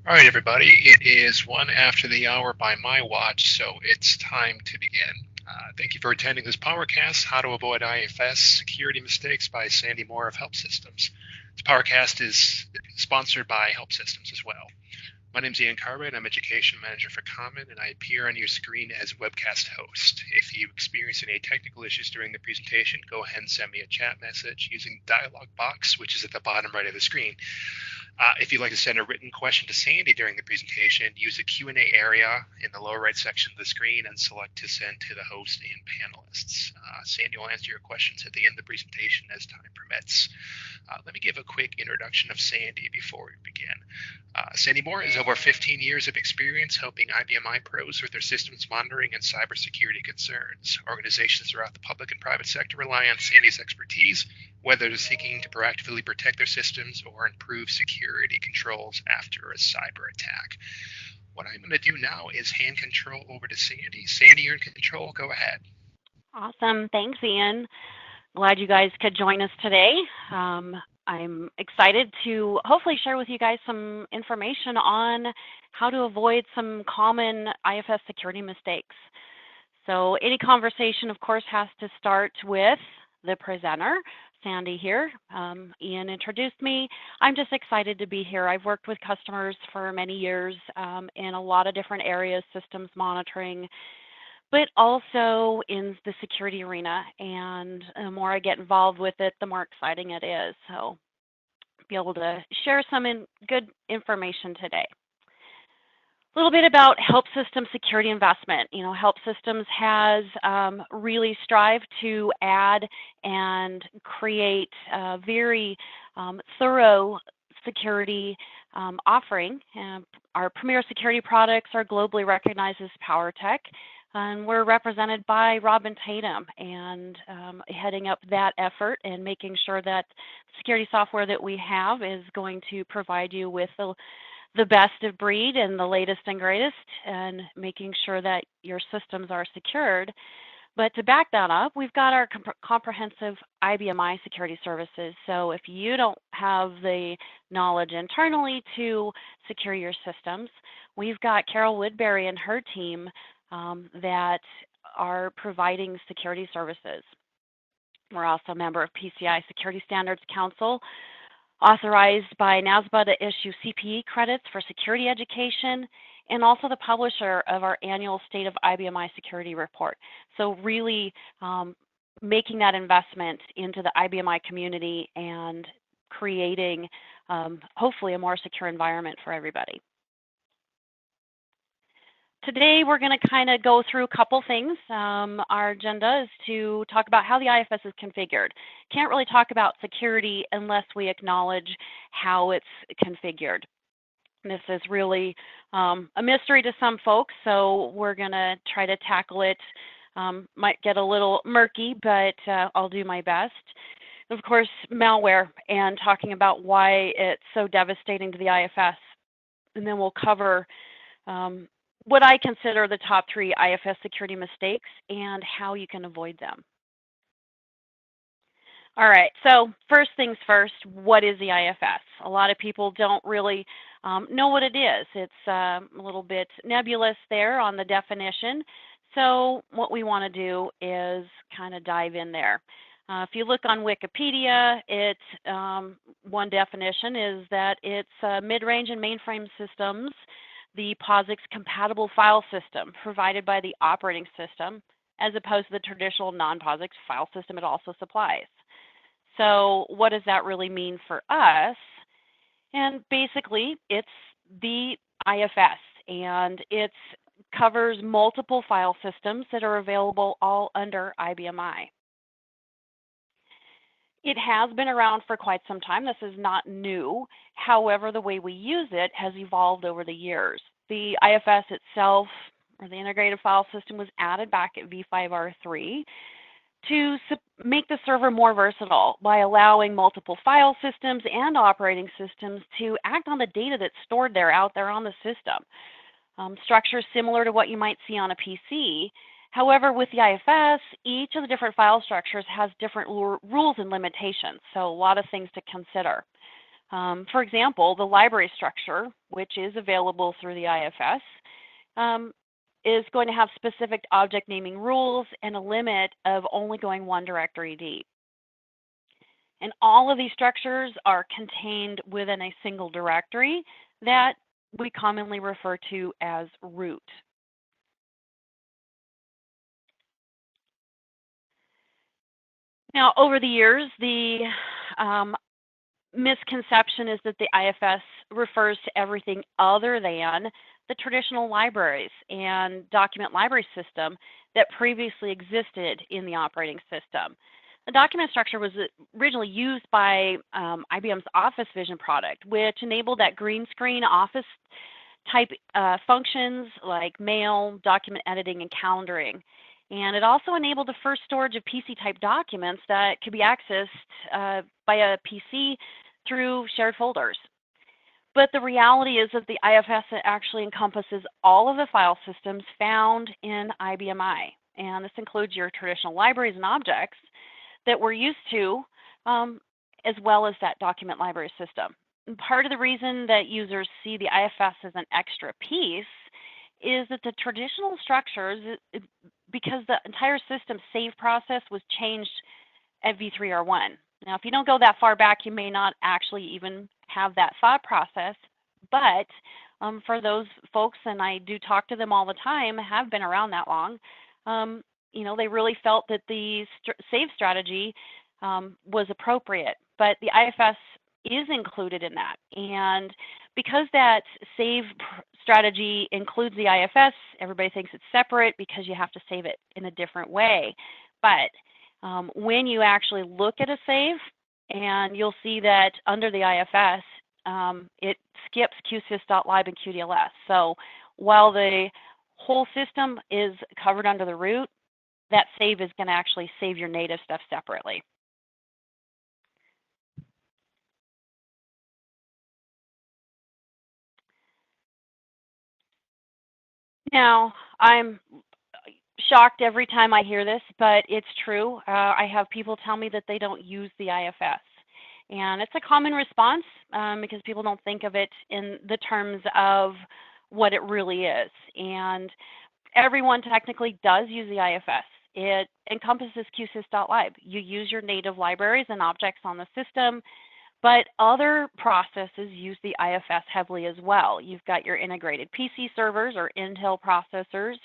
All right, everybody, it is 1 after the hour by my watch, so it's time to begin. Thank you for attending this PowerCast, How to Avoid IFS Security Mistakes by Sandi Moore of HelpSystems. This PowerCast is sponsored by HelpSystems as well. My name is Ian Cartwright. I'm Education Manager for Common, and I appear on your screen as webcast host. If you experience any technical issues during the presentation, go ahead and send me a chat message using the dialog box, which is at the bottom right of the screen. If you'd like to send a written question to Sandi during the presentation, use the Q&A area in the lower right section of the screen and select to send to the host and panelists. Sandi will answer your questions at the end of the presentation as time permits. Let me give a quick introduction of Sandi before we begin. Sandi Moore has over 15 years of experience helping IBM pros with their systems monitoring and cybersecurity concerns. Organizations throughout the public and private sector rely on Sandi's expertise, whether they're seeking to proactively protect their systems or improve security controls after a cyber attack. What I'm going to do now is hand control over to Sandi. Sandi, you're in control. Go ahead. Awesome. Thanks, Ian. Glad you guys could join us today. I'm excited to hopefully share with you guys some information on how to avoid some common IFS security mistakes. So any conversation, of course, has to start with the presenter, Sandi here. Ian introduced me. I'm just excited to be here. I've worked with customers for many years in a lot of different areas, systems monitoring, but also in the security arena. And the more I get involved with it, the more exciting it is. So be able to share some good information today. A little bit about HelpSystems security investment. You know, HelpSystems has really strived to add and create a very thorough security offering. Our premier security products are globally recognized as PowerTech, and we're represented by Robin Tatum and heading up that effort and making sure that security software that we have is going to provide you with the best of breed and the latest and greatest, and making sure that your systems are secured. But to back that up, we've got our comprehensive IBM security services. So if you don't have the knowledge internally to secure your systems, we've got Carol Woodbury and her team that are providing security services. We're also a member of PCI Security Standards Council, authorized by NASBA to issue CPE credits for security education, and also the publisher of our annual State of IBM Security Report. So really making that investment into the IBM community and creating hopefully a more secure environment for everybody. Today, we're going to kind of go through a couple things. Our agenda is to talk about how the IFS is configured. Can't really talk about security unless we acknowledge how it's configured. This is really a mystery to some folks, so we're going to try to tackle it. Might get a little murky, but I'll do my best. Of course, malware, and talking about why it's so devastating to the IFS. And then we'll cover what I consider the top 3 IFS security mistakes and how you can avoid them. All right, so first things first, what is the IFS? A lot of people don't really know what it is. It's a little bit nebulous there on the definition. So what we want to do is kind of dive in there. If you look on Wikipedia, one definition is that it's mid-range and mainframe systems, the POSIX compatible file system provided by the operating system, as opposed to the traditional non-POSIX file system it also supplies. So what does that really mean for us? And basically, it's the IFS, and it covers multiple file systems that are available all under IBM. It has been around for quite some time. This is not new. However, the way we use it has evolved over the years. The IFS itself, or the integrated file system, was added back at V5R3 to make the server more versatile by allowing multiple file systems and operating systems to act on the data that's stored there out there on the system. Structure similar to what you might see on a PC. However, with the IFS, each of the different file structures has different rules and limitations, so a lot of things to consider. For example, the library structure, which is available through the IFS, is going to have specific object naming rules and a limit of only going one directory deep. And all of these structures are contained within a single directory that we commonly refer to as root. Now, over the years, the misconception is that the IFS refers to everything other than the traditional libraries and document library system that previously existed in the operating system. The document structure was originally used by IBM's Office Vision product, which enabled that green screen office type functions like mail, document editing, and calendaring. And it also enabled the first storage of PC-type documents that could be accessed by a PC through shared folders. But the reality is that the IFS actually encompasses all of the file systems found in IBM I. And this includes your traditional libraries and objects that we're used to, as well as that document library system. And part of the reason that users see the IFS as an extra piece is that the traditional structures, because the entire system save process was changed at V3R1. Now, if you don't go that far back, you may not actually even have that thought process, but for those folks, and I do talk to them all the time, have been around that long, you know, they really felt that the save strategy was appropriate, but the IFS is included in that. And because that save strategy includes the IFS, everybody thinks it's separate because you have to save it in a different way. But when you actually look at a save, and you'll see that under the IFS, it skips QSYS.LIB and QDLS. So while the whole system is covered under the root, that save is going to actually save your native stuff separately. Now, I'm shocked every time I hear this, but it's true. I have people tell me that they don't use the IFS. And it's a common response because people don't think of it in the terms of what it really is. And everyone technically does use the IFS. It encompasses QSYS.LIB. You use your native libraries and objects on the system, but other processes use the IFS heavily as well. You've got your integrated PC servers or Intel processors,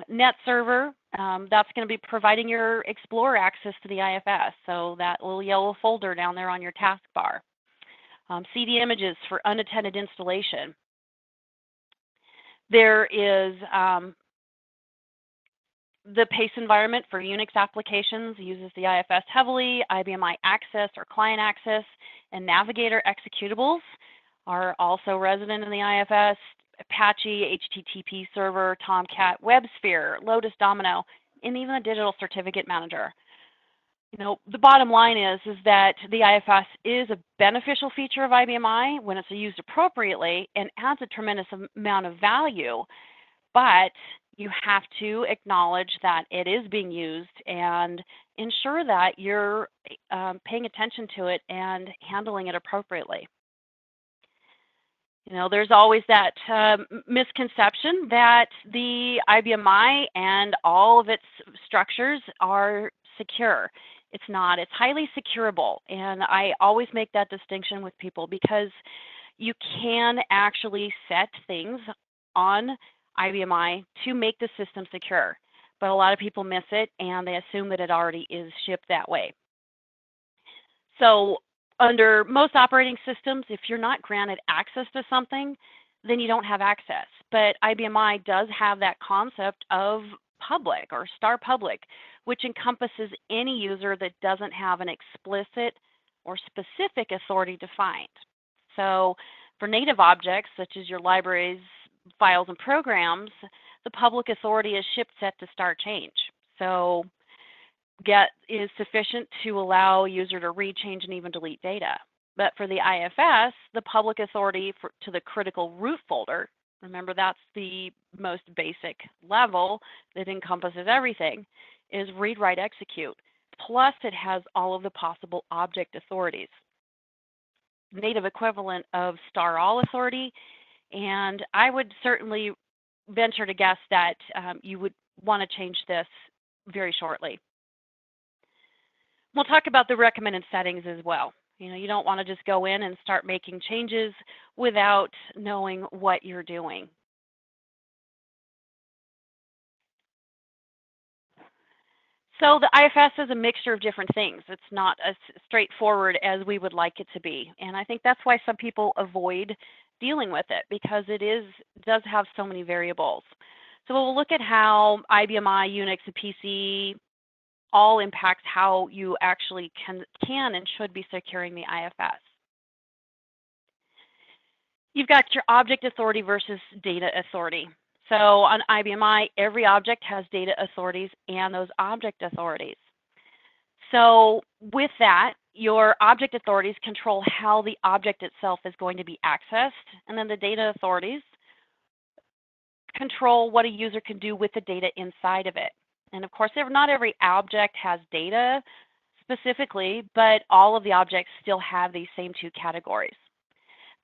Net server, that's going to be providing your Explorer access to the IFS, so that little yellow folder down there on your taskbar. CD images for unattended installation. There is the PACE environment for UNIX applications uses the IFS heavily. IBM I Access or client access and Navigator executables are also resident in the IFS. Apache, HTTP server, Tomcat, WebSphere, Lotus Domino, and even the digital certificate manager. You know, the bottom line is that the IFS is a beneficial feature of IBM I when it's used appropriately and adds a tremendous amount of value, but you have to acknowledge that it is being used and ensure that you're paying attention to it and handling it appropriately. You know, there's always that misconception that the IBM I and all of its structures are secure. It's not. It's highly securable, and I always make that distinction with people because you can actually set things on IBM I to make the system secure, but a lot of people miss it, and they assume that it already is shipped that way. So under most operating systems, if you're not granted access to something, then you don't have access. But IBM I does have that concept of public or star public, which encompasses any user that doesn't have an explicit or specific authority defined. So for native objects, such as your libraries, files, and programs, the public authority is ship set to start change. So get is sufficient to allow a user to read, change, and even delete data. But for the IFS, the public authority to the critical root folder, remember that's the most basic level that encompasses everything, is read, write, execute. Plus it has all of the possible object authorities. native equivalent of star all authority, and I would certainly venture to guess that you would want to change this very shortly. We'll talk about the recommended settings as well. You don't want to just go in and start making changes without knowing what you're doing. So the IFS is a mixture of different things. It's not as straightforward as we would like it to be. And I think that's why some people avoid dealing with it, because it does have so many variables. So we'll look at how IBM I, UNIX, and PC all impacts how you actually can and should be securing the IFS. You've got your object authority versus data authority. So on IBM I, every object has data authorities and those object authorities. So with that, your object authorities control how the object itself is going to be accessed, and then the data authorities control what a user can do with the data inside of it. And of course, not every object has data specifically, but all of the objects still have these same two categories.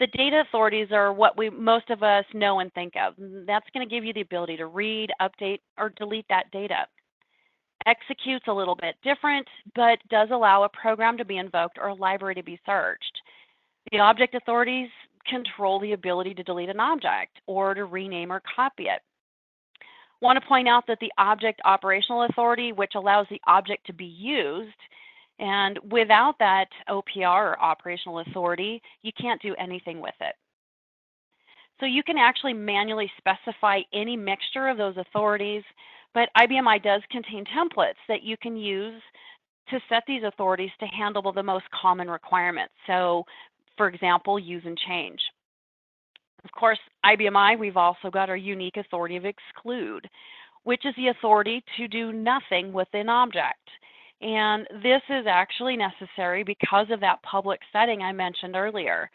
The data authorities are what most of us know and think of. That's going to give you the ability to read, update, or delete that data. Execute's a little bit different, but does allow a program to be invoked or a library to be searched. The object authorities control the ability to delete an object or to rename or copy it. Want to point out that the object operational authority, which allows the object to be used, and without that OPR or operational authority, you can't do anything with it. So you can actually manually specify any mixture of those authorities, but IBM I does contain templates that you can use to set these authorities to handle the most common requirements. So, for example, use and change. Of course, IBM I, we've also got our unique authority of exclude, which is the authority to do nothing with an object. And this is actually necessary because of that public setting I mentioned earlier.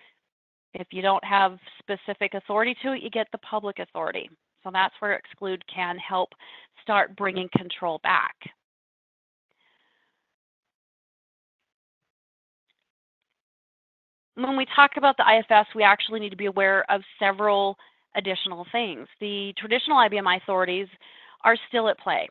If you don't have specific authority to it, you get the public authority. So that's where exclude can help start bringing control back. When we talk about the IFS, we actually need to be aware of several additional things. The traditional IBM I authorities are still at play.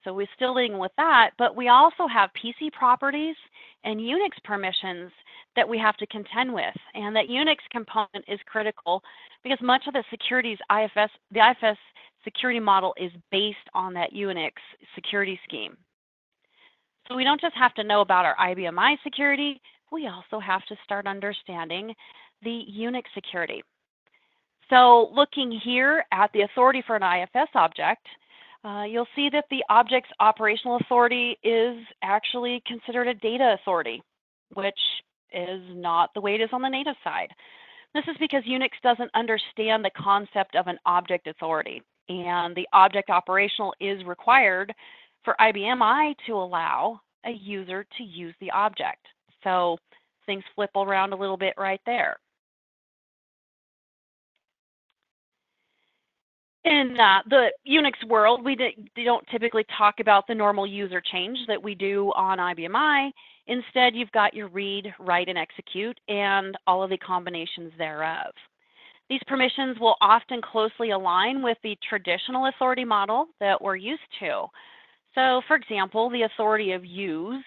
So we're still dealing with that, but we also have PC properties and UNIX permissions that we have to contend with. And that UNIX component is critical because much of the the IFS security model is based on that UNIX security scheme. So we don't just have to know about our IBM I security, we also have to start understanding the UNIX security. So looking here at the authority for an IFS object, you'll see that the object's operational authority is actually considered a data authority, which is not the way it is on the native side. This is because UNIX doesn't understand the concept of an object authority, and the object operational is required for IBM I to allow a user to use the object. So things flip around a little bit right there. In the UNIX world, we don't typically talk about the normal user change that we do on IBM I. Instead, you've got your read, write, and execute, and all of the combinations thereof. These permissions will often closely align with the traditional authority model that we're used to. So, for example, the authority of use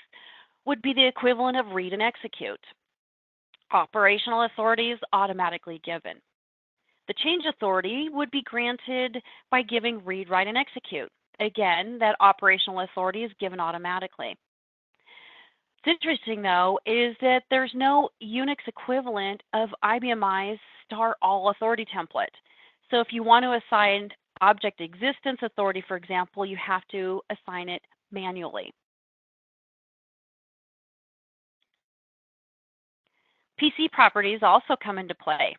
would be the equivalent of read and execute. Operational authority is automatically given. The change authority would be granted by giving read, write, and execute. Again, that operational authority is given automatically. What's interesting, though, is that there's no UNIX equivalent of IBM I's star all authority template. So if you want to assign object existence authority, for example, you have to assign it manually. PC properties also come into play.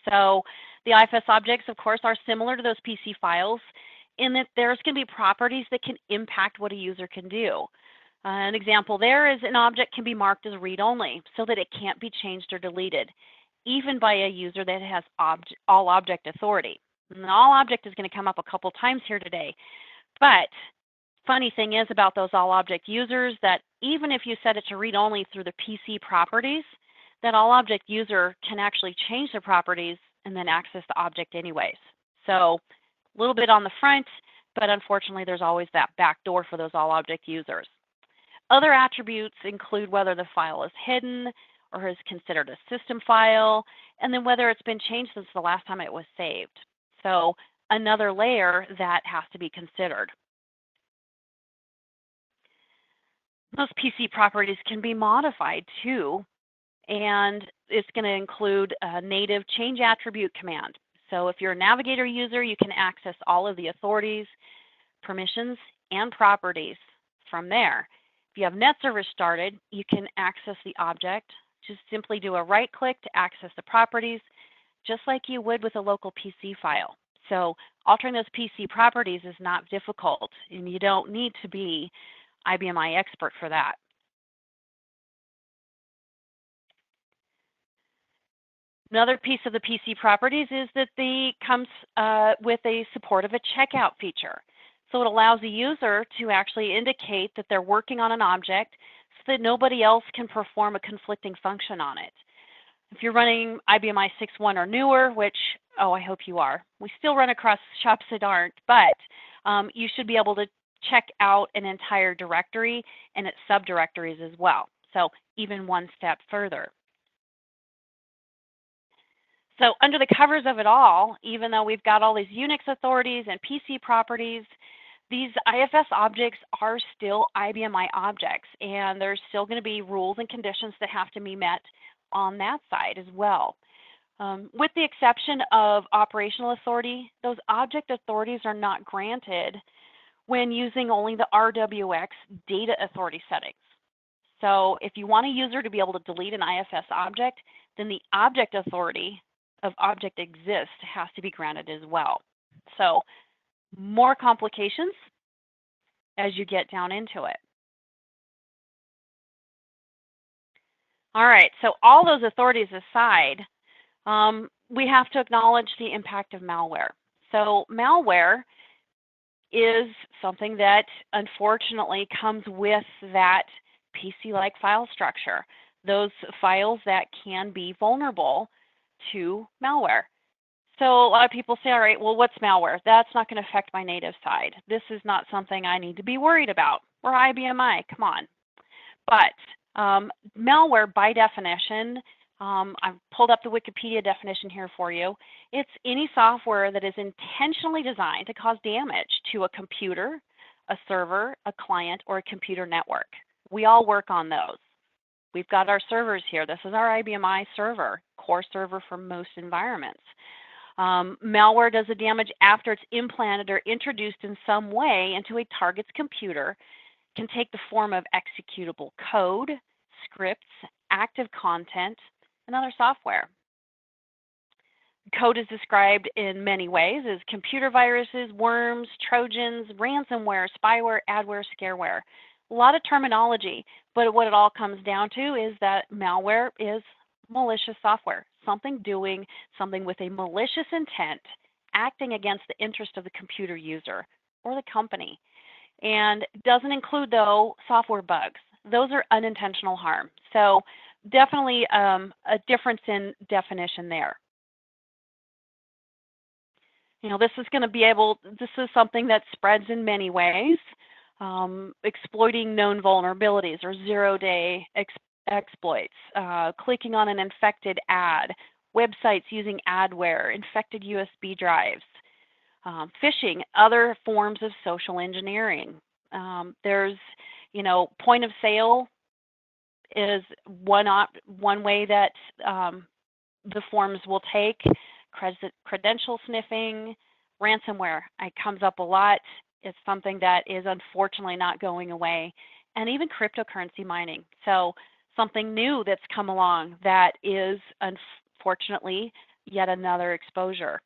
So the IFS objects, of course, are similar to those PC files in that there's going to be properties that can impact what a user can do. An example there is an object can be marked as read-only so that it can't be changed or deleted, even by a user that has all object authority. And all object is going to come up a couple times here today. But funny thing is about those all object users that even if you set it to read-only through the PC properties, that all object user can actually change the properties and then access the object anyways. So a little bit on the front, but unfortunately there's always that back door for those all object users. Other attributes include whether the file is hidden or is considered a system file, and then whether it's been changed since the last time it was saved. So another layer that has to be considered. Those PC properties can be modified too, and it's going to include a native change attribute command. So if you're a Navigator user, you can access all of the authorities, permissions, and properties from there. If you have NetServer started, you can access the object. Just simply do a right click to access the properties, just like you would with a local PC file. So altering those PC properties is not difficult, and you don't need to be IBM expert for that. Another piece of the PC properties is that comes with a support of a checkout feature. So it allows the user to actually indicate that they're working on an object so that nobody else can perform a conflicting function on it. If you're running IBM i 6.1 or newer, which, I hope you are. We still run across shops that aren't, but you should be able to check out an entire directory and its subdirectories as well. So even one step further. So under the covers of it all, even though we've got all these UNIX authorities and PC properties, these IFS objects are still IBM I objects, and there's still going to be rules and conditions that have to be met on that side as well. With the exception of operational authority, those object authorities are not granted when using only the RWX data authority settings. So if you want a user to be able to delete an IFS object, then the object authority of object exist has to be granted as well. So more complications as you get down into it. All right, so all those authorities aside, we have to acknowledge the impact of malware. So malware is something that unfortunately comes with that PC-like file structure, those files that can be vulnerable to malware. So a lot of people say, all right, well, what's malware? That's not going to affect my native side. This is not something I need to be worried about. We're IBM I, come on. But malware, by definition, I've pulled up the Wikipedia definition here for you. It's any software that is intentionally designed to cause damage to a computer, a server, a client, or a computer network. We all work on those. We've got our servers here. This is our IBM I server, core server for most environments. Malware does the damage after it's implanted or introduced in some way into a target's computer. It can take the form of executable code, scripts, active content, and other software. Code is described in many ways as computer viruses, worms, trojans, ransomware, spyware, adware, scareware. A lot of terminology, but what it all comes down to is that malware is malicious software, something doing something with a malicious intent, acting against the interest of the computer user or the company. And doesn't include, though, software bugs. Those are unintentional harm. So definitely a difference in definition there. You know, this is something that spreads in many ways, exploiting known vulnerabilities or zero-day exploits, clicking on an infected ad, websites using adware, infected USB drives, phishing, other forms of social engineering. There's, point of sale is one way that the forms will take. Credential sniffing, ransomware, it comes up a lot. It's something that is unfortunately not going away. And even cryptocurrency mining. So something new that's come along that is unfortunately yet another exposure.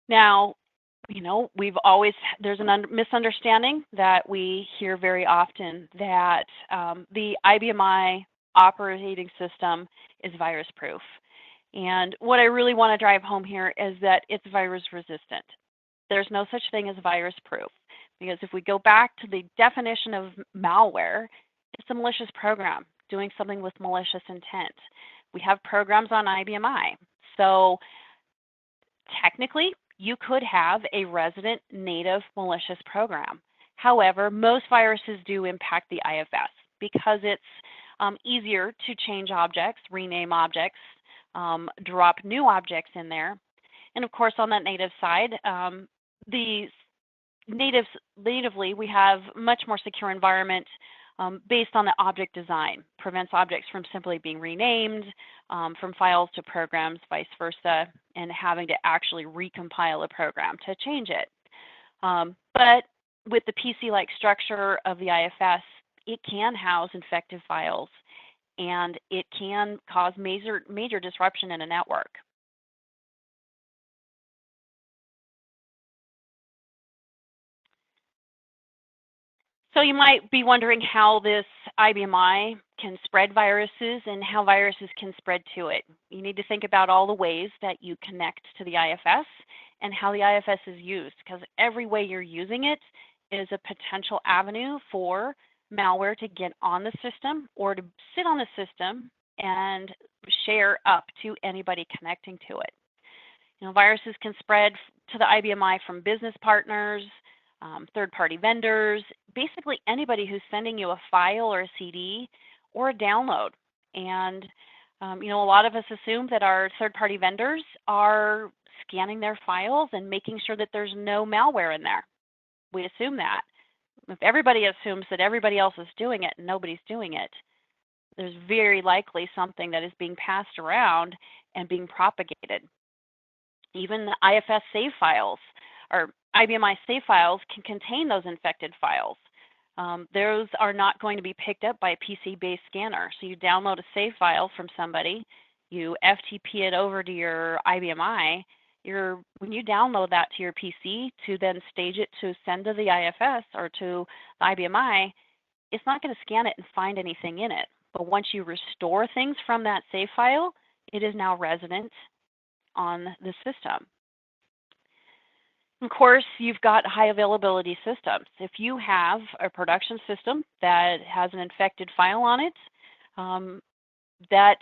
Now, there's a misunderstanding that we hear very often that the IBM I operating system is virus proof. And what I really want to drive home here is that it's virus resistant. There's no such thing as virus proof, because if we go back to the definition of malware, it's a malicious program doing something with malicious intent. We have programs on IBM. So technically, you could have a resident native malicious program. However, most viruses do impact the IFS because it's easier to change objects, rename objects, drop new objects in there. And of course, on that native side, the natively, we have much more secure environment based on the object design. Prevents objects from simply being renamed from files to programs, vice versa, and having to actually recompile a program to change it. But with the PC-like structure of the IFS, it can house infected files, and it can cause major disruption in a network. So you might be wondering how this IBM can spread viruses and how viruses can spread to it. You need to think about all the ways that you connect to the IFS and how the IFS is used, because every way you're using it is a potential avenue for malware to get on the system or to sit on the system and share up to anybody connecting to it. You know, viruses can spread to the IBM from business partners, third-party vendors, basically anybody who's sending you a file or a CD or a download. And you know, a lot of us assume that our third-party vendors are scanning their files and making sure that there's no malware in there. We assume that. If everybody assumes that everybody else is doing it and nobody's doing it, there's very likely something that is being passed around and being propagated. Even the IFS save files or IBM save files can contain those infected files. Those are not going to be picked up by a PC-based scanner. So you download a save file from somebody, you FTP it over to your IBM. When you download that to your PC to then stage it to send to the IFS or to the IBM, it's not going to scan it and find anything in it. But once you restore things from that save file, it is now resident on the system. Of course, you've got high availability systems. If you have a production system that has an infected file on it, that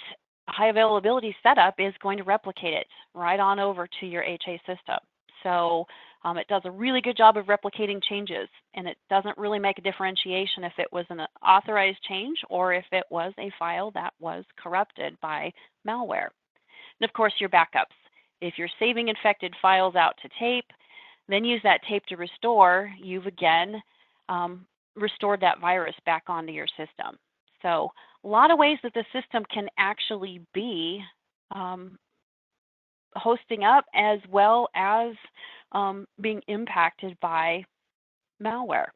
high availability setup is going to replicate it right on over to your HA system. So it does a really good job of replicating changes, and it doesn't really make a differentiation if it was an authorized change or if it was a file that was corrupted by malware. And of course, your backups. If you're saving infected files out to tape, then use that tape to restore, you've again restored that virus back onto your system. So a lot of ways that the system can actually be hosting up as well as being impacted by malware.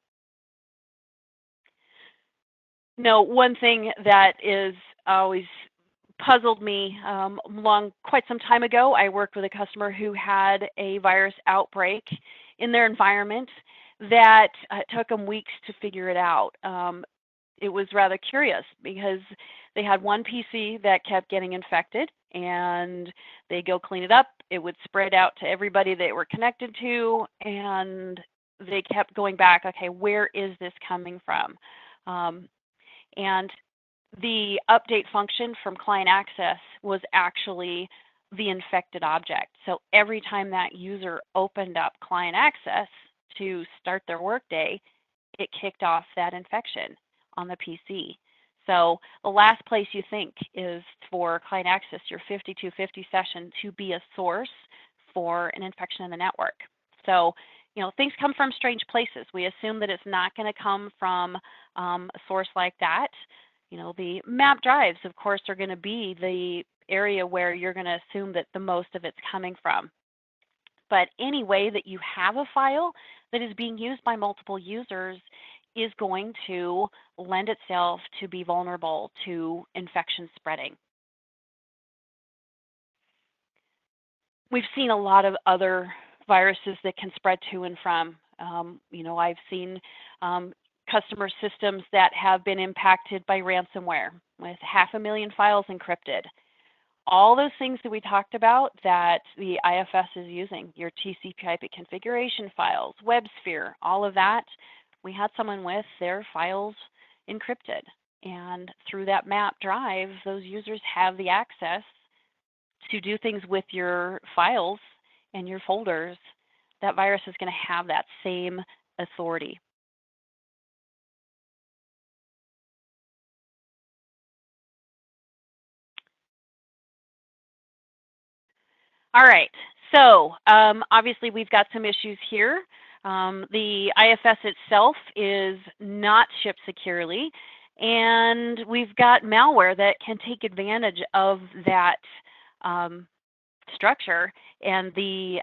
Now, one thing that is always puzzled me quite some time ago, I worked with a customer who had a virus outbreak in their environment that took them weeks to figure it out. It was rather curious because they had one PC that kept getting infected, and they go clean it up. It would spread out to everybody they were connected to, and they kept going back, okay, where is this coming from? And the update function from client access was actually the infected object. So every time that user opened up client access to start their workday, it kicked off that infection on the PC. So the last place you think is for client access, your 5250 session, to be a source for an infection in the network. So, you know, things come from strange places. We assume that it's not going to come from a source like that. You know, the map drives, of course, are going to be the area where you're going to assume that the most of it's coming from. But any way that you have a file that is being used by multiple users is going to lend itself to be vulnerable to infection spreading. We've seen a lot of other viruses that can spread to and from. You know, I've seen customer systems that have been impacted by ransomware with 500,000 files encrypted. All those things that we talked about that the IFS is using, your TCP/IP configuration files, WebSphere, all of that, we had someone with their files encrypted. And through that map drive, those users have the access to do things with your files and your folders. That virus is going to have that same authority. All right, so obviously we've got some issues here. The IFS itself is not shipped securely, and we've got malware that can take advantage of that structure and the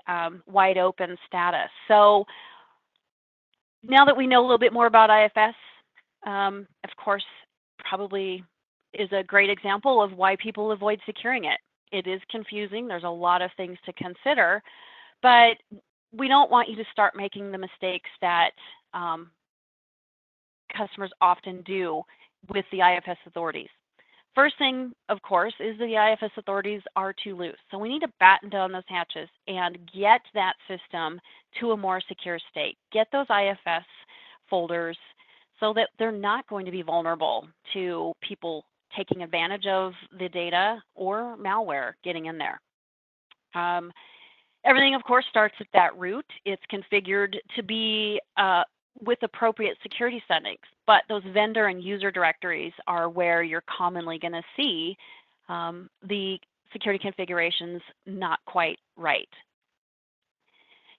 wide open status. So now that we know a little bit more about IFS, of course, probably is a great example of why people avoid securing it. It is confusing. There's a lot of things to consider, but we don't want you to start making the mistakes that customers often do with the IFS authorities. First thing, of course, is the IFS authorities are too loose. So we need to batten down those hatches and get that system to a more secure state. Get those IFS folders so that they're not going to be vulnerable to people taking advantage of the data or malware getting in there. Everything, of course, starts at that root. It's configured to be with appropriate security settings, but those vendor and user directories are where you're commonly going to see the security configurations not quite right.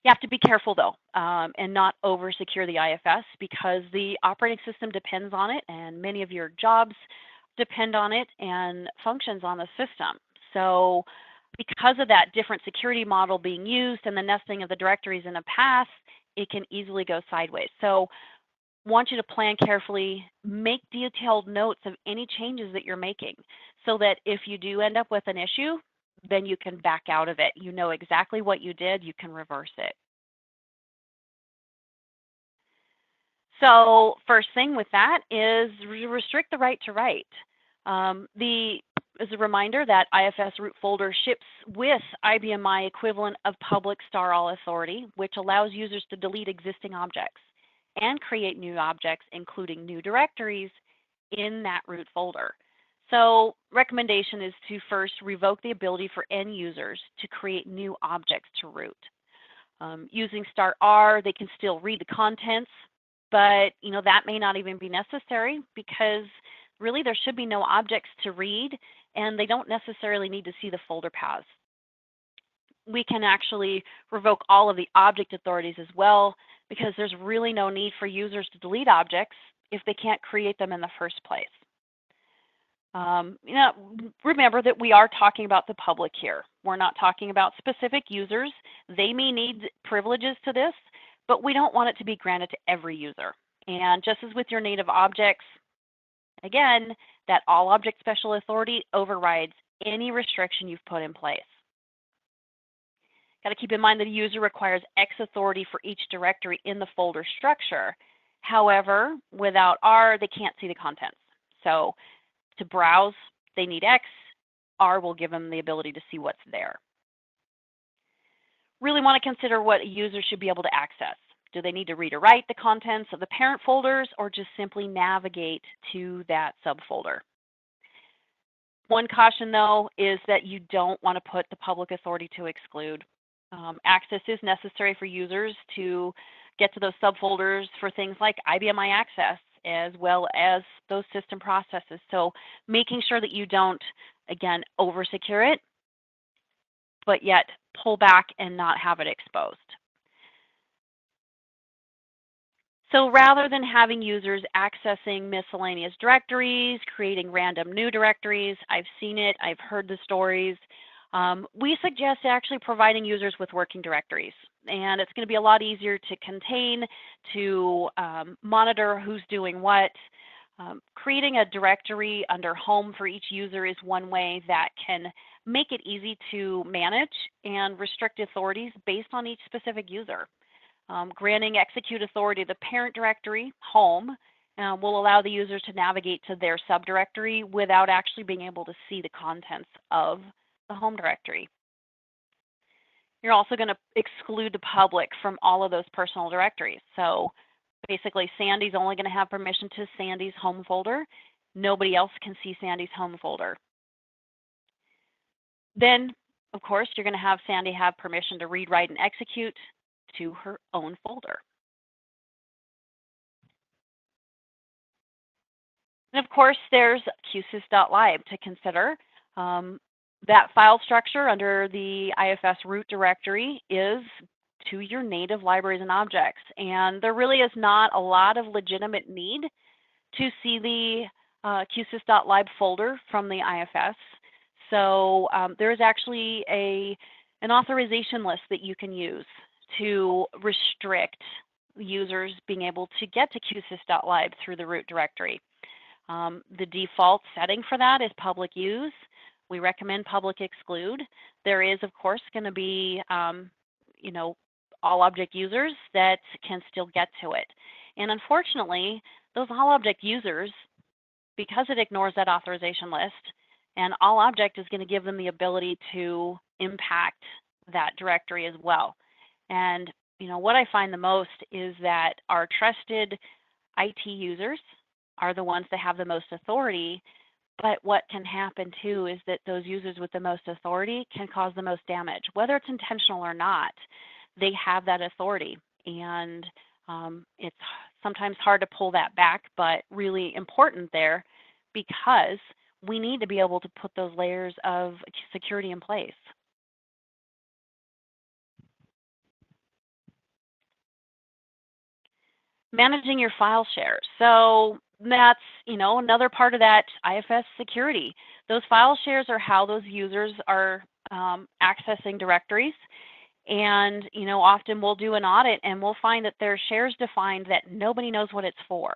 You have to be careful, though, and not over-secure the IFS because the operating system depends on it, and many of your jobs depend on it and functions on the system. So because of that different security model being used and the nesting of the directories in a path, it can easily go sideways. So I want you to plan carefully, make detailed notes of any changes that you're making so that if you do end up with an issue, then you can back out of it. You know exactly what you did, you can reverse it. So first thing with that is restrict the right to write. As a reminder, that IFS root folder ships with IBMI equivalent of public star all authority, which allows users to delete existing objects and create new objects, including new directories in that root folder. So recommendation is to first revoke the ability for end users to create new objects to root. Using star R, they can still read the contents, but that may not even be necessary because really there should be no objects to read and they don't necessarily need to see the folder paths. We can actually revoke all of the object authorities as well because there's really no need for users to delete objects if they can't create them in the first place. Remember that we are talking about the public here. We're not talking about specific users. They may need privileges to this, but we don't want it to be granted to every user. And just as with your native objects, again, that all object special authority overrides any restriction you've put in place. Got to keep in mind that a user requires X authority for each directory in the folder structure. However, without R, they can't see the contents. So to browse, they need X. R will give them the ability to see what's there. Really want to consider what a user should be able to access. Do they need to read or write the contents of the parent folders or just simply navigate to that subfolder? One caution, though, is that you don't want to put the public authority to exclude. Access is necessary for users to get to those subfolders for things like IBMI access as well as those system processes. So making sure that you don't, again, over-secure it, but yet pull back and not have it exposed. So rather than having users accessing miscellaneous directories, creating random new directories, I've seen it, I've heard the stories, we suggest actually providing users with working directories. And it's going to be a lot easier to contain, to monitor who's doing what. Creating a directory under home for each user is one way that can make it easy to manage and restrict authorities based on each specific user. Granting execute authority to the parent directory, home, will allow the user to navigate to their subdirectory without actually being able to see the contents of the home directory. You're also going to exclude the public from all of those personal directories. So basically, Sandi's only going to have permission to Sandi's home folder, Nobody else can see Sandi's home folder. Then, of course, you're going to have Sandi have permission to read, write, and execute to her own folder. And of course, there's QSYS.LIB to consider. That file structure under the IFS root directory is to your native libraries and objects. And there really is not a lot of legitimate need to see the QSYS.LIB folder from the IFS. So there is actually an authorization list that you can use to restrict users being able to get to QSYS.LIB through the root directory. The default setting for that is public use. We recommend public exclude. There is, of course, going to be, all object users that can still get to it. And unfortunately, those all object users, because it ignores that authorization list, and all object is going to give them the ability to impact that directory as well. And what I find the most is that our trusted IT users are the ones that have the most authority. But what can happen too is that those users with the most authority can cause the most damage, whether it's intentional or not. They have that authority, and it's sometimes hard to pull that back, but really important there because we need to be able to put those layers of security in place. Managing your file shares. So that's, another part of that IFS security. Those file shares are how those users are accessing directories. And, often we'll do an audit and we'll find that there are shares defined that nobody knows what it's for.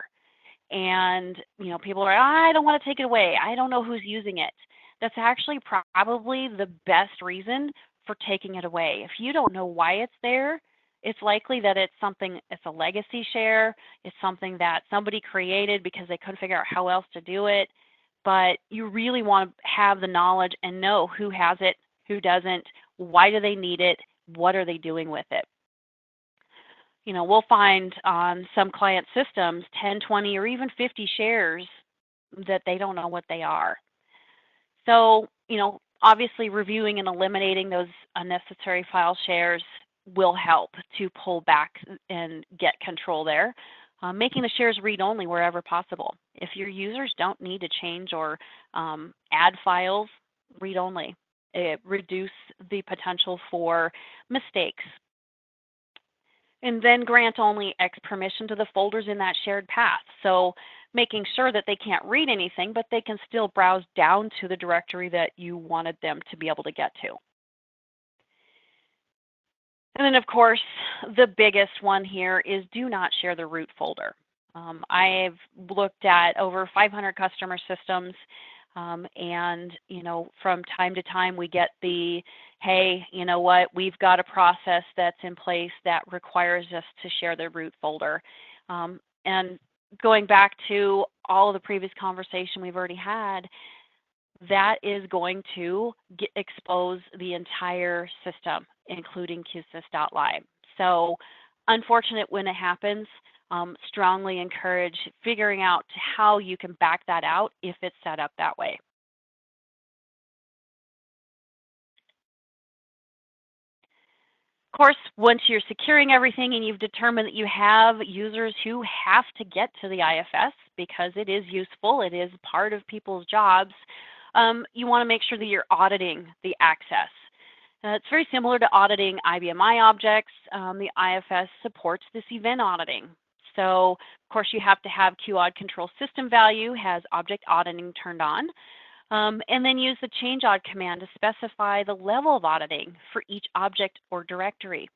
And, people are, I don't want to take it away. I don't know who's using it. That's actually probably the best reason for taking it away. If you don't know why it's there, it's likely that it's a legacy share. It's something that somebody created because they couldn't figure out how else to do it. But you really want to have the knowledge and know who has it, who doesn't, why do they need it, what are they doing with it. We'll find on some client systems 10, 20, or even 50 shares that they don't know what they are. So, obviously reviewing and eliminating those unnecessary file shares will help to pull back and get control there. Making the shares read-only wherever possible. If your users don't need to change or add files, read-only. It reduces the potential for mistakes. And then grant only X permission to the folders in that shared path. So making sure that they can't read anything, but they can still browse down to the directory that you wanted them to be able to get to. And then, of course, the biggest one here is do not share the root folder. I've looked at over 500 customer systems, and, from time to time we get the, hey, we've got a process that's in place that requires us to share the root folder. And going back to all of the previous conversation we've already had, that is going to expose the entire system, including QSYS.LIB. So unfortunate when it happens. Strongly encourage figuring out how you can back that out if it's set up that way. Of course, once you're securing everything and you've determined that you have users who have to get to the IFS because it is useful, it is part of people's jobs, you want to make sure that you're auditing the access. It's very similar to auditing IBM I objects. The IFS supports this event auditing. So, of course, you have to have QAud control system value, has object auditing turned on, and then use the change aud command to specify the level of auditing for each object or directory.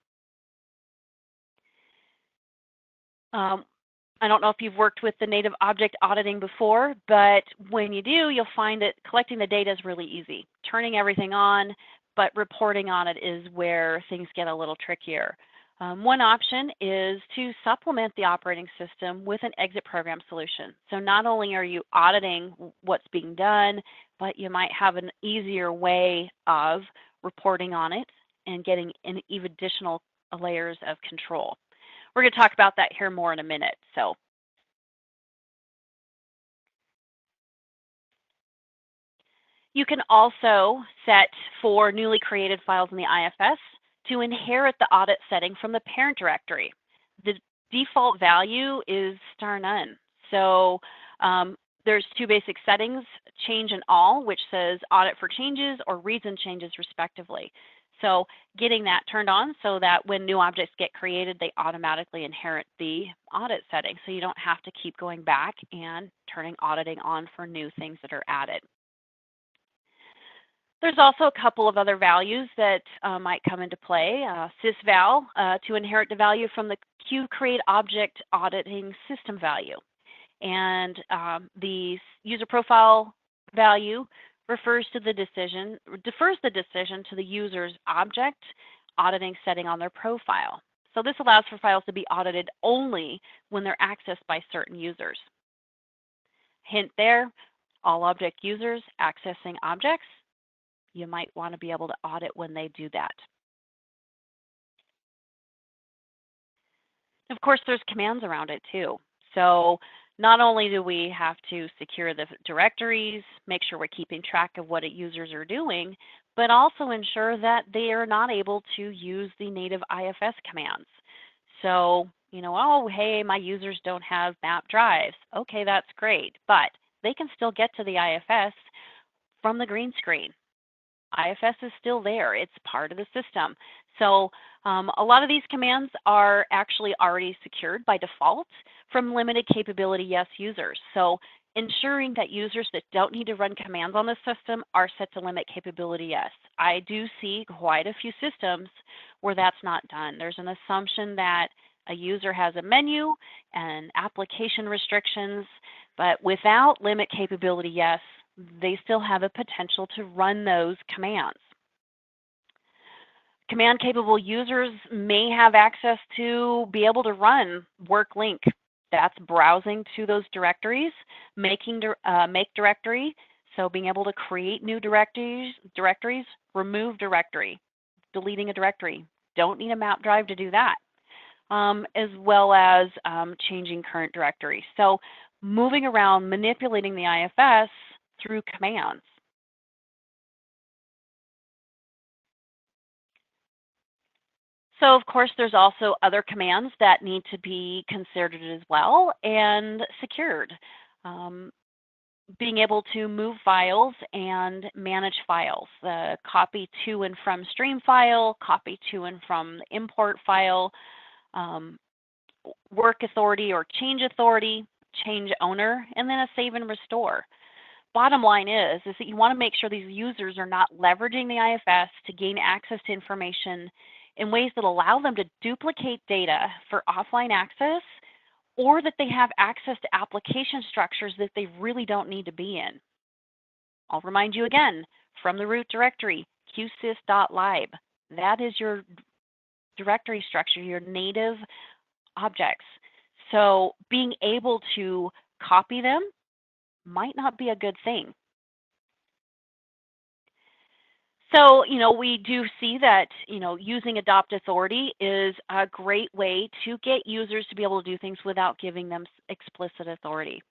I don't know if you've worked with the native object auditing before, but when you do, you'll find that collecting the data is really easy. Turning everything on, but reporting on it is where things get a little trickier. One option is to supplement the operating system with an exit program solution. So not only are you auditing what's being done, but you might have an easier way of reporting on it and getting even additional layers of control. We're going to talk about that here more in a minute. So You can also set for newly created files in the IFS to inherit the audit setting from the parent directory. The default value is *none. So there's two basic settings, change and all, which says audit for changes or reason changes respectively. So getting that turned on so that when new objects get created, they automatically inherit the audit setting. So you don't have to keep going back and turning auditing on for new things that are added. There's also a couple of other values that might come into play. sysval to inherit the value from the QCreateObject auditing system value. And the user profile value refers to the decision, defers the decision to the user's object auditing setting on their profile. So this allows for files to be audited only when they're accessed by certain users. Hint there, all object users accessing objects, you might want to be able to audit when they do that. Of course, there's commands around it too. So not only do we have to secure the directories, make sure we're keeping track of what users are doing, but also ensure that they are not able to use the native IFS commands. So, oh, hey, my users don't have map drives. Okay, that's great, but they can still get to the IFS from the green screen. IFS is still there. It's part of the system. So a lot of these commands are actually already secured by default from limited capability yes users. So ensuring that users that don't need to run commands on the system are set to limit capability yes. I do see quite a few systems where that's not done. There's an assumption that a user has a menu and application restrictions, but without limit capability yes, they still have a potential to run those commands. Command-capable users may have access to be able to run work link. That's browsing to those directories, make directory, so being able to create new directories, remove directory, deleting a directory. Don't need a map drive to do that, as well as changing current directory. So moving around, manipulating the IFS through commands. So of course, there's also other commands that need to be considered as well and secured. Being able to move files and manage files, the copy to and from stream file, copy to and from import file, work authority or change authority, change owner, and then a save and restore. Bottom line is that you want to make sure these users are not leveraging the IFS to gain access to information in ways that allow them to duplicate data for offline access, or that they have access to application structures that they really don't need to be in. I'll remind you again, from the root directory, QSYS.LIB. That is your directory structure, your native objects. So being able to copy them might not be a good thing. So, we do see that, using adopt authority is a great way to get users to be able to do things without giving them explicit authority.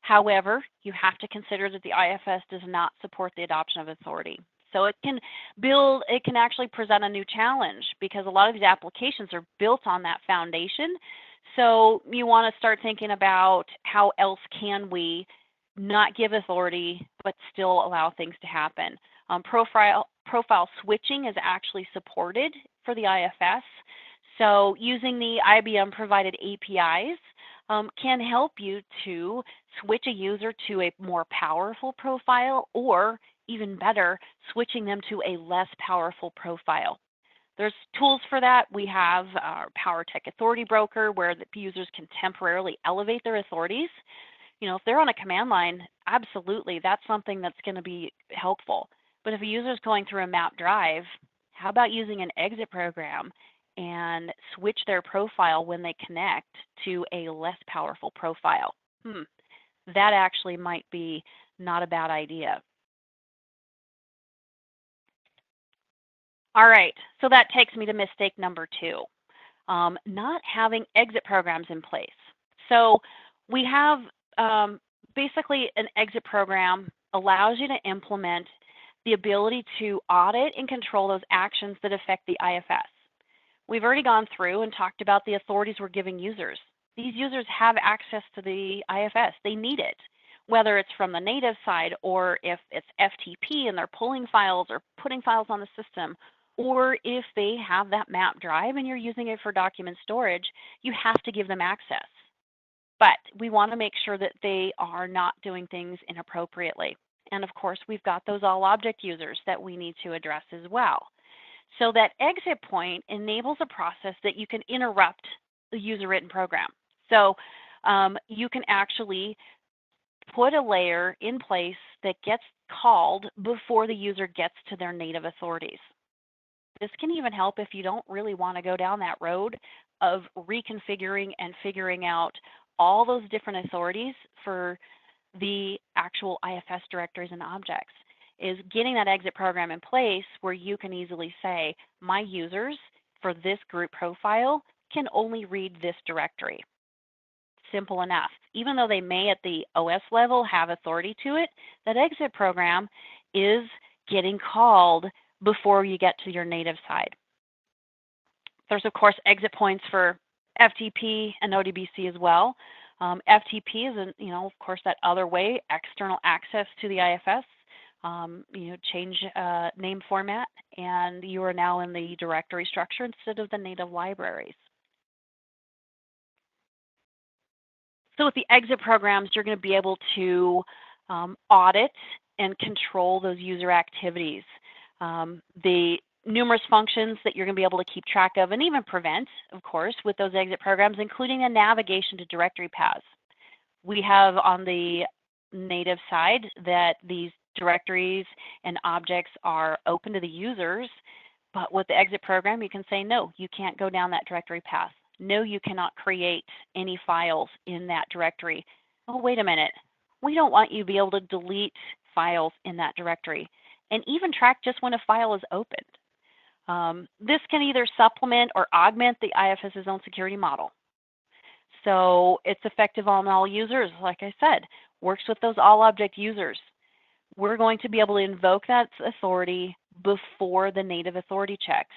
However, you have to consider that the IFS does not support the adoption of authority. So it can actually present a new challenge because a lot of these applications are built on that foundation. So you want to start thinking about how else can we not give authority, but still allow things to happen. Profile switching is actually supported for the IFS. So using the IBM provided APIs can help you to switch a user to a more powerful profile, or even better, switching them to a less powerful profile. There's tools for that. We have our PowerTech Authority Broker, where the users can temporarily elevate their authorities. If they're on a command line, absolutely, that's something that's going to be helpful. But if a user is going through a map drive, how about using an exit program and switch their profile when they connect to a less powerful profile? That actually might be not a bad idea. All right, so that takes me to mistake number 2, not having exit programs in place. So we have basically an exit program allows you to implement the ability to audit and control those actions that affect the IFS. We've already gone through and talked about the authorities we're giving users. These users have access to the IFS. They need it, whether it's from the native side or if it's FTP and they're pulling files or putting files on the system, or if they have that map drive and you're using it for document storage, you have to give them access. But we want to make sure that they are not doing things inappropriately. And of course, we've got those all object users that we need to address as well. So that exit point enables a process that you can interrupt the user written program. So you can actually put a layer in place that gets called before the user gets to their native authorities. This can even help if you don't really want to go down that road of reconfiguring and figuring out all those different authorities for the actual IFS directories and objects, is getting that exit program in place where you can easily say, my users for this group profile can only read this directory. Simple enough. Even though they may at the OS level have authority to it, that exit program is getting called before you get to your native side. There's of course exit points for FTP and ODBC as well. FTP is, of course, that other way, external access to the IFS. Change name format, and you are now in the directory structure instead of the native libraries. So with the exit programs, you're going to be able to audit and control those user activities. The numerous functions that you're going to be able to keep track of and even prevent, of course, with those exit programs, including the navigation to directory paths. We have on the native side that these directories and objects are open to the users, but with the exit program, you can say, no, you can't go down that directory path. No, you cannot create any files in that directory. Oh, wait a minute. We don't want you to be able to delete files in that directory and even track just when a file is opened. This can either supplement or augment the IFS's own security model. So it's effective on all users, like I said, works with those all object users. We're going to be able to invoke that authority before the native authority checks.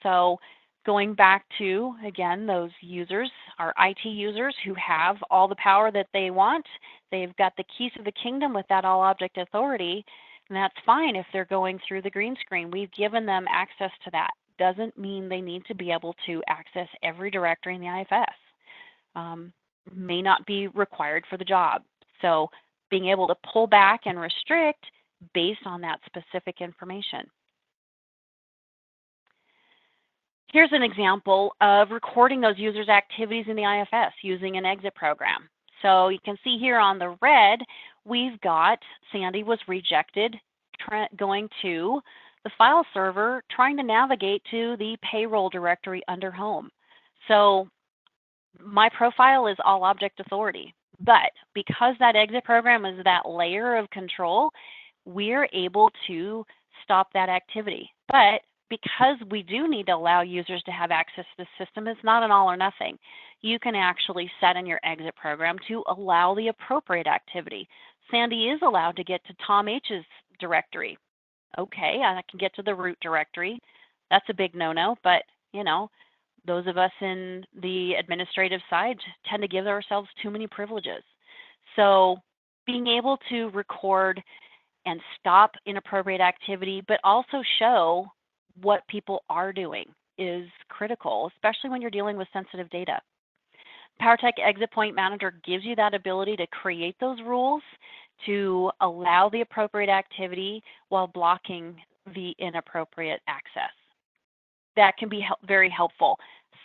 So going back to, again, those users, our IT users who have all the power that they want, they've got the keys of the kingdom with that all object authority, and that's fine if they're going through the green screen. We've given them access to that. Doesn't mean they need to be able to access every directory in the IFS. May not be required for the job. So being able to pull back and restrict based on that specific information. Here's an example of recording those users' activities in the IFS using an exit program. So you can see here on the red, we've got Sandi was rejected going to the file server trying to navigate to the payroll directory under home. So my profile is all object authority, but because that exit program is that layer of control, we're able to stop that activity. But because we do need to allow users to have access to the system, it's not an all or nothing. You can actually set in your exit program to allow the appropriate activity. Sandi is allowed to get to Tom H's directory. Okay, I can get to the root directory. That's a big no-no, but those of us in the administrative side tend to give ourselves too many privileges. So being able to record and stop inappropriate activity, but also show what people are doing is critical, especially when you're dealing with sensitive data. PowerTech Exit Point Manager gives you that ability to create those rules to allow the appropriate activity while blocking the inappropriate access. That can be very helpful.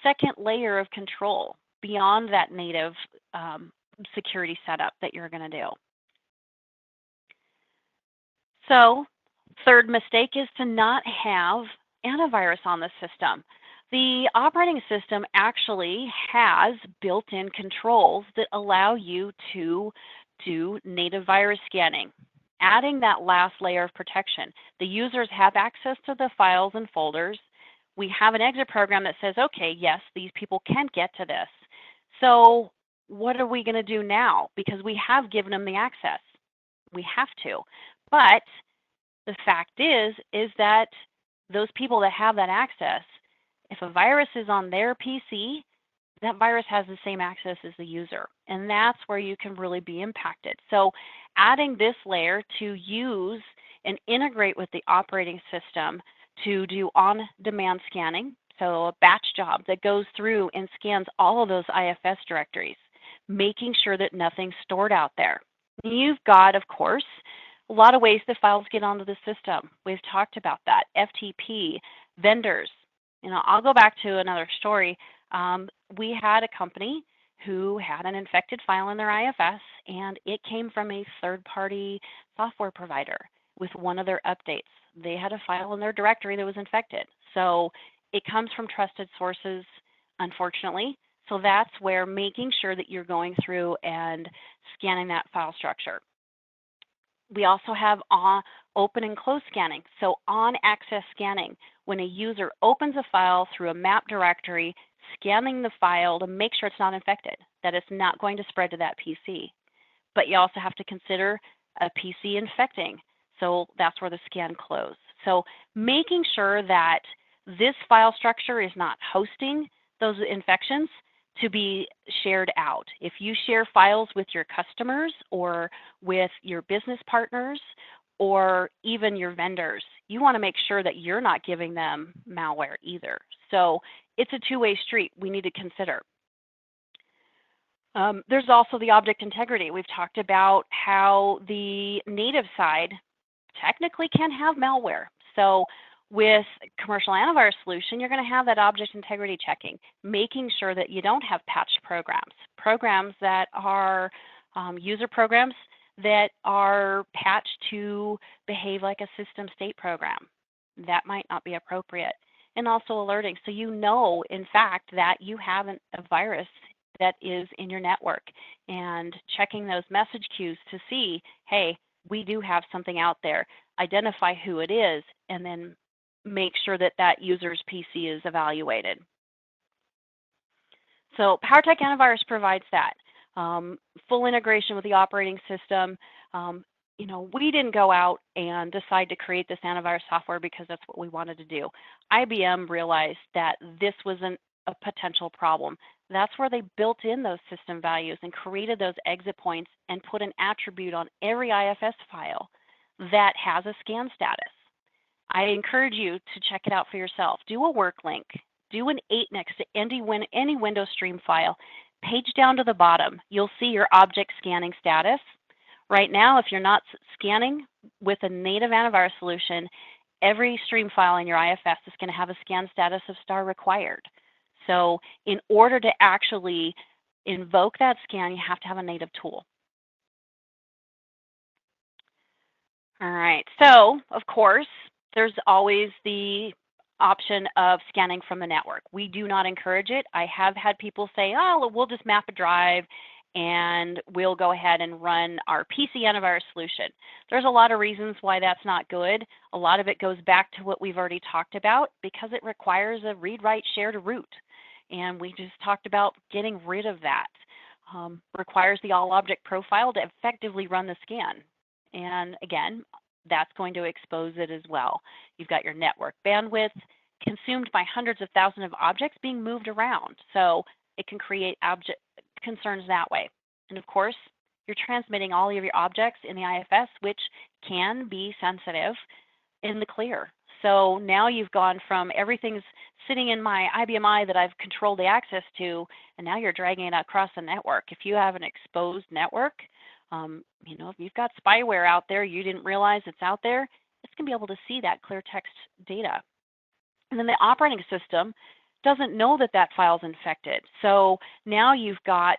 Second layer of control beyond that native security setup that you're going to do. So, third mistake is to not have antivirus on the system. The operating system actually has built-in controls that allow you to do native virus scanning, adding that last layer of protection. The users have access to the files and folders. We have an exit program that says, okay, yes, these people can get to this. So what are we going to do now? Because we have given them the access. We have to. But the fact is that those people that have that access, if a virus is on their PC, that virus has the same access as the user, and that's where you can really be impacted. So adding this layer to use and integrate with the operating system to do on-demand scanning, so a batch job that goes through and scans all of those IFS directories, making sure that nothing's stored out there. You've got, of course, a lot of ways that files get onto the system. We've talked about that. FTP, vendors. I'll go back to another story. We had a company who had an infected file in their IFS, and it came from a third-party software provider with one of their updates. They had a file in their directory that was infected. So it comes from trusted sources, unfortunately. So that's where making sure that you're going through and scanning that file structure. We also have open and close scanning. So on-access scanning, when a user opens a file through a map directory, scanning the file to make sure it's not infected, that it's not going to spread to that PC. But you also have to consider a PC infecting. So that's where the scan closes. So making sure that this file structure is not hosting those infections to be shared out. If you share files with your customers or with your business partners or even your vendors, you want to make sure that you're not giving them malware either. So it's a two-way street we need to consider. There's also the object integrity. We've talked about how the native side technically can have malware. So with commercial antivirus solution, you're going to have that object integrity checking, making sure that you don't have patched programs that are user programs that are patched to behave like a system state program. That might not be appropriate. And also alerting, so you know, in fact, that you have a virus that is in your network, and checking those message queues to see, hey, we do have something out there, identify who it is, and then make sure that that user's PC is evaluated. So PowerTech Antivirus provides that. Full integration with the operating system. We didn't go out and decide to create this antivirus software because that's what we wanted to do. IBM realized that this wasn't a potential problem. That's where they built in those system values and created those exit points and put an attribute on every IFS file that has a scan status. I encourage you to check it out for yourself. Do a work link. Do an 8 next to any Windows Stream file. Page down to the bottom. You'll see your object scanning status. Right now, if you're not scanning with a native antivirus solution, every stream file in your IFS is going to have a scan status of star required. So in order to actually invoke that scan, you have to have a native tool. All right, so of course, there's always the option of scanning from the network. We do not encourage it. I have had people say, oh, we'll just map a drive and we'll go ahead and run our PC antivirus solution. There's a lot of reasons why that's not good. A lot of it goes back to what we've already talked about because it requires a read, write, share to root. And we just talked about getting rid of that. Requires the all object profile to effectively run the scan. And again, that's going to expose it as well. You've got your network bandwidth consumed by hundreds of thousands of objects being moved around. So it can create object concerns that way. And of course, you're transmitting all of your objects in the IFS, which can be sensitive, in the clear. So now you've gone from everything's sitting in my IBM that I've controlled the access to, and now you're dragging it across the network. If you have an exposed network, if you've got spyware out there, you didn't realize it's out there, it's going to be able to see that clear text data. And then the operating system doesn't know that that file's infected. So now you've got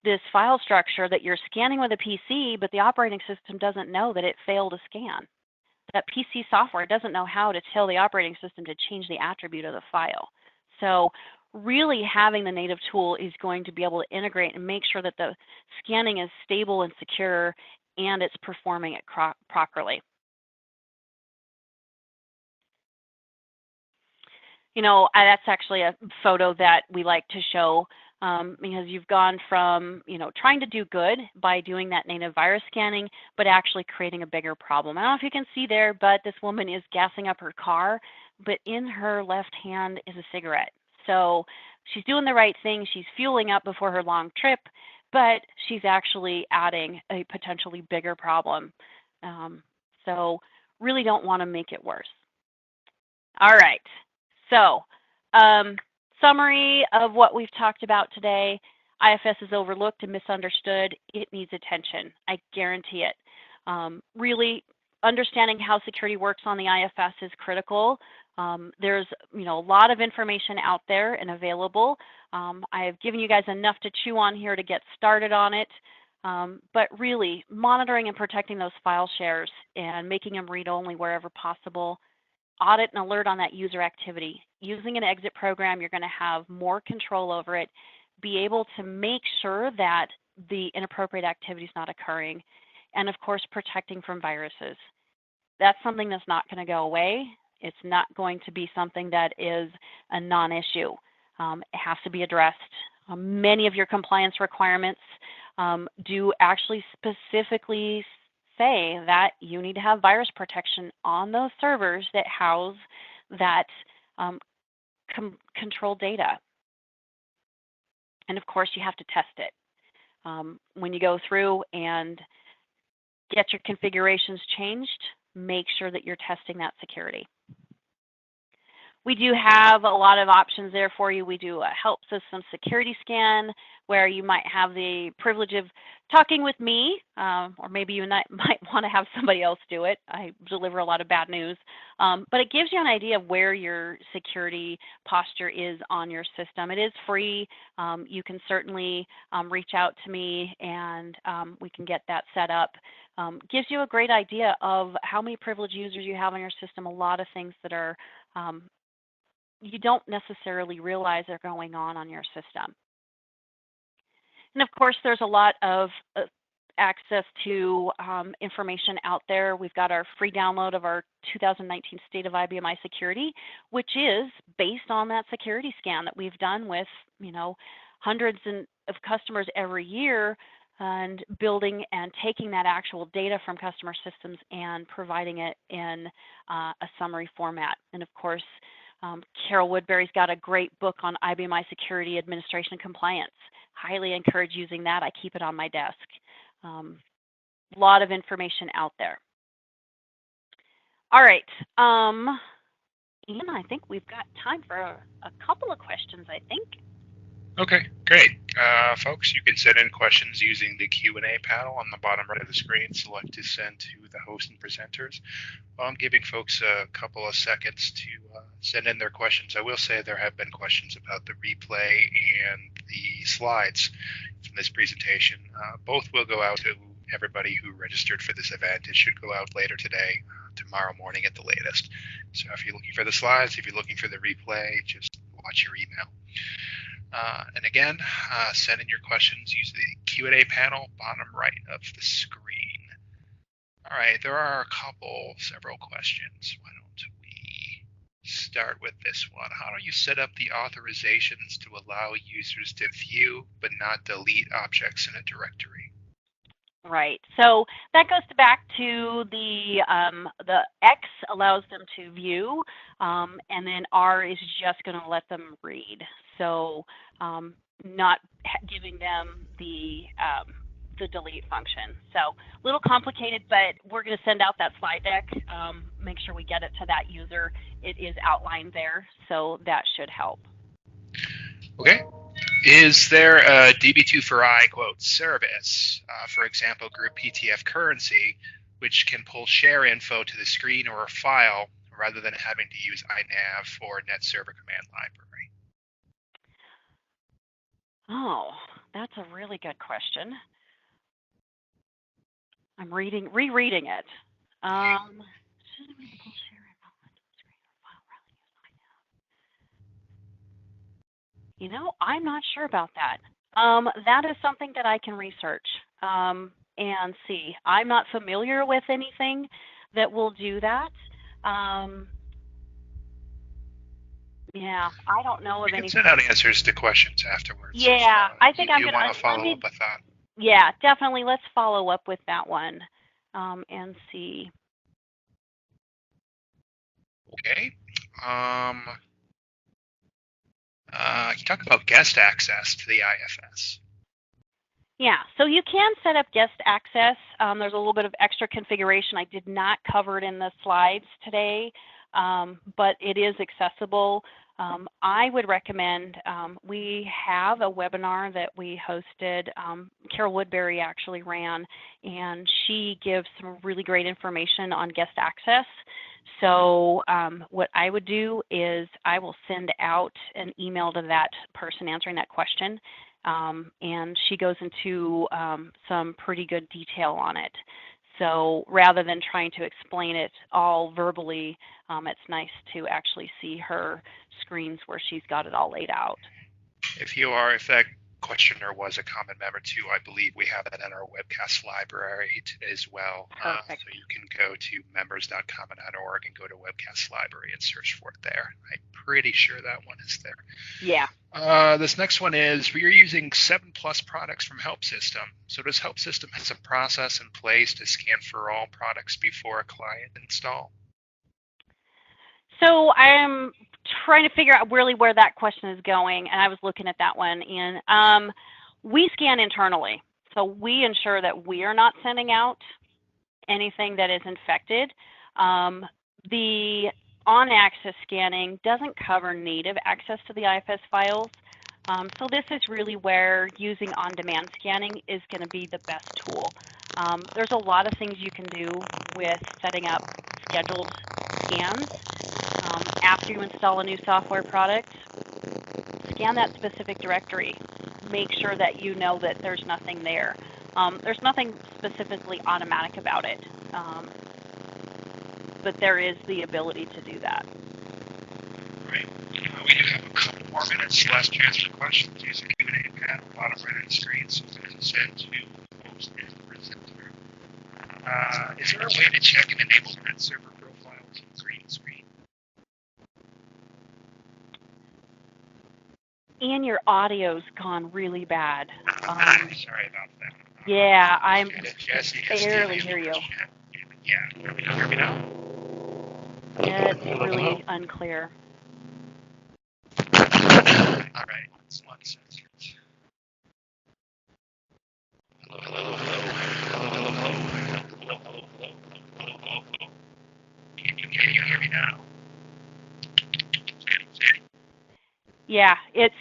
this file structure that you're scanning with a PC, but the operating system doesn't know that it failed to scan. That PC software doesn't know how to tell the operating system to change the attribute of the file. So really having the native tool is going to be able to integrate and make sure that the scanning is stable and secure and it's performing it properly. That's actually a photo that we like to show because you've gone from, trying to do good by doing that native virus scanning, but actually creating a bigger problem. I don't know if you can see there, but this woman is gassing up her car, but in her left hand is a cigarette. So she's doing the right thing. She's fueling up before her long trip, but she's actually adding a potentially bigger problem. So really don't want to make it worse. All right. So summary of what we've talked about today. IFS is overlooked and misunderstood. It needs attention. I guarantee it. Really understanding how security works on the IFS is critical. There's a lot of information out there and available. I have given you guys enough to chew on here to get started on it. But really monitoring and protecting those file shares and making them read-only wherever possible. Audit and alert on that user activity. Using an exit program, you're going to have more control over it, be able to make sure that the inappropriate activity is not occurring, and of course, protecting from viruses. That's something that's not going to go away. It's not going to be something that is a non-issue. It has to be addressed. Many of your compliance requirements do actually specifically say that you need to have virus protection on those servers that house that control data. And of course, you have to test it. When you go through and get your configurations changed, make sure that you're testing that security. We do have a lot of options there for you. We do a HelpSystems security scan where you might have the privilege of talking with me, or maybe you might want to have somebody else do it. I deliver a lot of bad news. But it gives you an idea of where your security posture is on your system. It is free. You can certainly reach out to me and we can get that set up. Gives you a great idea of how many privileged users you have on your system, a lot of things that are you don't necessarily realize are going on your system. And of course, there's a lot of access to information out there. We've got our free download of our 2019 State of IBM Security, which is based on that security scan that we've done with, hundreds of customers every year, and building and taking that actual data from customer systems and providing it in a summary format. And of course, Carol Woodbury's got a great book on IBM Security Administration and Compliance. Highly encourage using that. I keep it on my desk. A lot of information out there. All right. Ian, I think we've got time for a couple of questions, I think. Okay, great. Folks, you can send in questions using the Q&A panel on the bottom right of the screen. Select to send to the host and presenters. While I'm giving folks a couple of seconds to send in their questions, I will say there have been questions about the replay and the slides from this presentation. Both will go out to everybody who registered for this event. It should go out later today, tomorrow morning at the latest. So if you're looking for the slides, if you're looking for the replay, just watch your email. And again, send in your questions using the Q&A panel, bottom right of the screen. All right, there are several questions. Why don't we start with this one? How do you set up the authorizations to allow users to view but not delete objects in a directory? Right. So that goes back to the X allows them to view, and then R is just going to let them read. So not giving them the delete function. So a little complicated, but we're going to send out that slide deck. Make sure we get it to that user. It is outlined there, so that should help. Okay. Is there a DB2 quote service, for example, group PTF currency, which can pull share info to the screen or a file rather than having to use INAV or net server command library? Oh, that's a really good question. I'm rereading it. I'm not sure about that. That is something that I can research and see. I'm not familiar with anything that will do that. Yeah, I don't know We of can any. send out answers to questions afterwards. Yeah, I think I'm You gonna want to let follow me. up with that? Yeah, definitely. Let's follow up with that one, and see. Okay. Can you talk about guest access to the IFS? Yeah, so you can set up guest access. There's a little bit of extra configuration. I did not cover it in the slides today, but it is accessible. I would recommend, we have a webinar that we hosted. Carol Woodbury actually ran, and she gives some really great information on guest access. So what I would do is I will send out an email to that person answering that question. And she goes into some pretty good detail on it. So rather than trying to explain it all verbally, it's nice to actually see her screens where she's got it all laid out. If that questioner was a common member too, I believe we have that in our webcast library as well. Perfect. So you can go to members.common.org and go to webcast library and search for it there. I'm pretty sure that one is there. Yeah. This next one is we are using 7+ products from HelpSystem. So does HelpSystem has a process in place to scan for all products before a client install? So I'm trying to figure out really where that question is going, and I was looking at that one. And we scan internally, so we ensure that we are not sending out anything that is infected. The on-access scanning doesn't cover native access to the IFS files. So this is really where using on-demand scanning is going to be the best tool. There's a lot of things you can do with setting up scheduled scans. After you install a new software product, scan that specific directory. Make sure that you know that there's nothing there. There's nothing specifically automatic about it, but there is the ability to do that. Right. We do have a couple more minutes. Last chance for questions. Use the Q&A panel bottom right of the screen. So as I said, to host and the presenter. Is there a way to check and enable that server profiles in green screen? Ian, your audio's gone really bad. Sorry about that. Yeah, I Jesse barely hear you. Yeah, can you hear me now? It's really unclear. All right, let's one second. Hello. Can you hear me now? Yeah, it's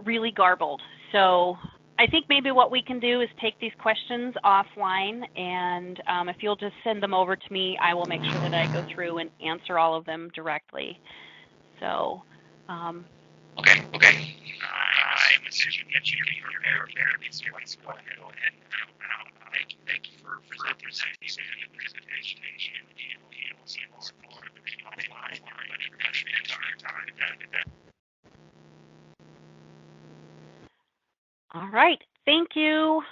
really garbled. So I think maybe what we can do is take these questions offline, and if you'll just send them over to me, I will make sure that I go through and answer all of them directly. So. Okay. I would suggest you your error there. These are what's going on. And thank you for presenting the presentation and we'll see more of the online introduction and time. All right. Thank you.